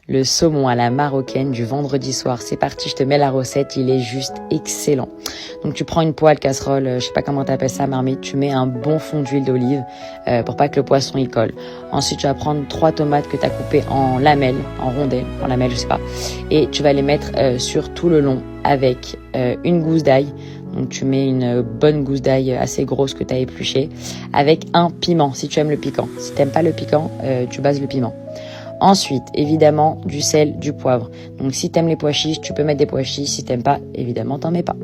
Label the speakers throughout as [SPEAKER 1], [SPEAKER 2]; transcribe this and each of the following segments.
[SPEAKER 1] Le saumon à la marocaine du vendredi soir. C'est parti, je te mets la recette, il est juste excellent. Donc tu prends une poêle, casserole, je sais pas comment t'appelles ça, marmite, tu mets un bon fond d'huile d'olive pour pas que le poisson y colle. Ensuite tu vas prendre 3 tomates que tu as coupées en lamelles, en rondelles, en lamelles je sais pas, et tu vas les mettre sur tout le long avec une gousse d'ail. Donc tu mets une bonne gousse d'ail assez grosse que tu as épluchée avec un piment si tu aimes le piquant. Si tu n'aimes pas le piquant, tu bases le piment. Ensuite, évidemment, du sel, du poivre. Donc si tu aimes les pois chiches, tu peux mettre des pois chiches. Si tu n'aimes pas, évidemment, t'en mets pas.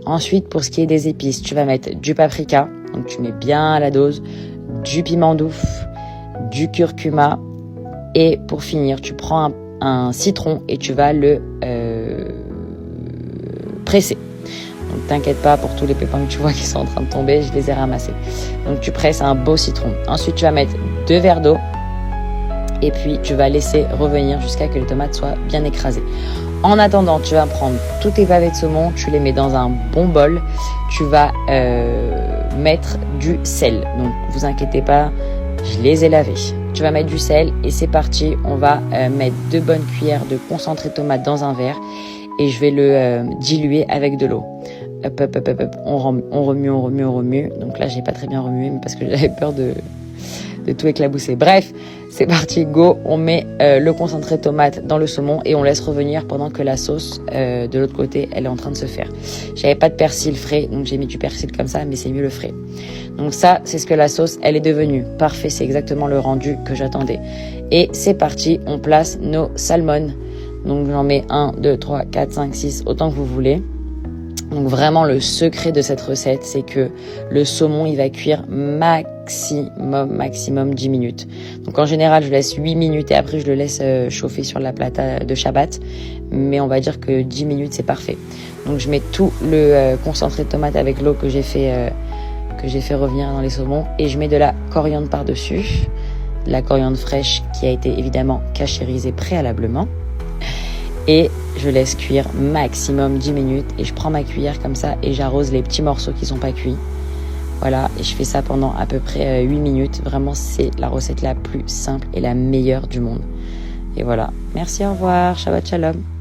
[SPEAKER 1] Ensuite, pour ce qui est des épices, tu vas mettre du paprika. Donc tu mets bien à la dose, du piment d'ouf, du curcuma. Et pour finir, tu prends un citron et tu vas le presser. Donc t'inquiète pas pour tous les pépins que tu vois qui sont en train de tomber, je les ai ramassés. Donc tu presses un beau citron. Ensuite tu vas mettre 2 verres d'eau et puis tu vas laisser revenir jusqu'à que les tomates soient bien écrasées. En attendant, tu vas prendre tous tes pavés de saumon, tu les mets dans un bon bol, tu vas mettre du sel. Donc vous inquiétez pas, je les ai lavés. Tu vas mettre du sel et c'est parti, on va mettre 2 bonnes cuillères de concentré de tomate dans un verre et je vais le diluer avec de l'eau. On remue. Donc là, j'ai pas très bien remué, mais parce que j'avais peur de tout éclabousser. Bref, c'est parti, go. On met le concentré de tomate dans le saumon et on laisse revenir pendant que la sauce de l'autre côté, elle est en train de se faire. J'avais pas de persil frais, donc j'ai mis du persil comme ça, mais c'est mieux le frais. Donc ça, c'est ce que la sauce, elle est devenue. Parfait, c'est exactement le rendu que j'attendais. Et c'est parti, on place nos salmons. Donc j'en mets 1, 2, 3, 4, 5, 6, autant que vous voulez. Donc vraiment le secret de cette recette, c'est que le saumon, il va cuire maximum 10 minutes. Donc en général, je laisse 8 minutes et après je le laisse chauffer sur la plata de Shabbat. Mais on va dire que 10 minutes, c'est parfait. Donc je mets tout le concentré de tomate avec l'eau que j'ai fait revenir dans les saumons et je mets de la coriandre par-dessus. De la coriandre fraîche qui a été évidemment cachérisée préalablement. Et je laisse cuire maximum 10 minutes et je prends ma cuillère comme ça et j'arrose les petits morceaux qui sont pas cuits. Voilà, et je fais ça pendant à peu près 8 minutes. Vraiment, c'est la recette la plus simple et la meilleure du monde. Et voilà. Merci, au revoir. Shabbat shalom.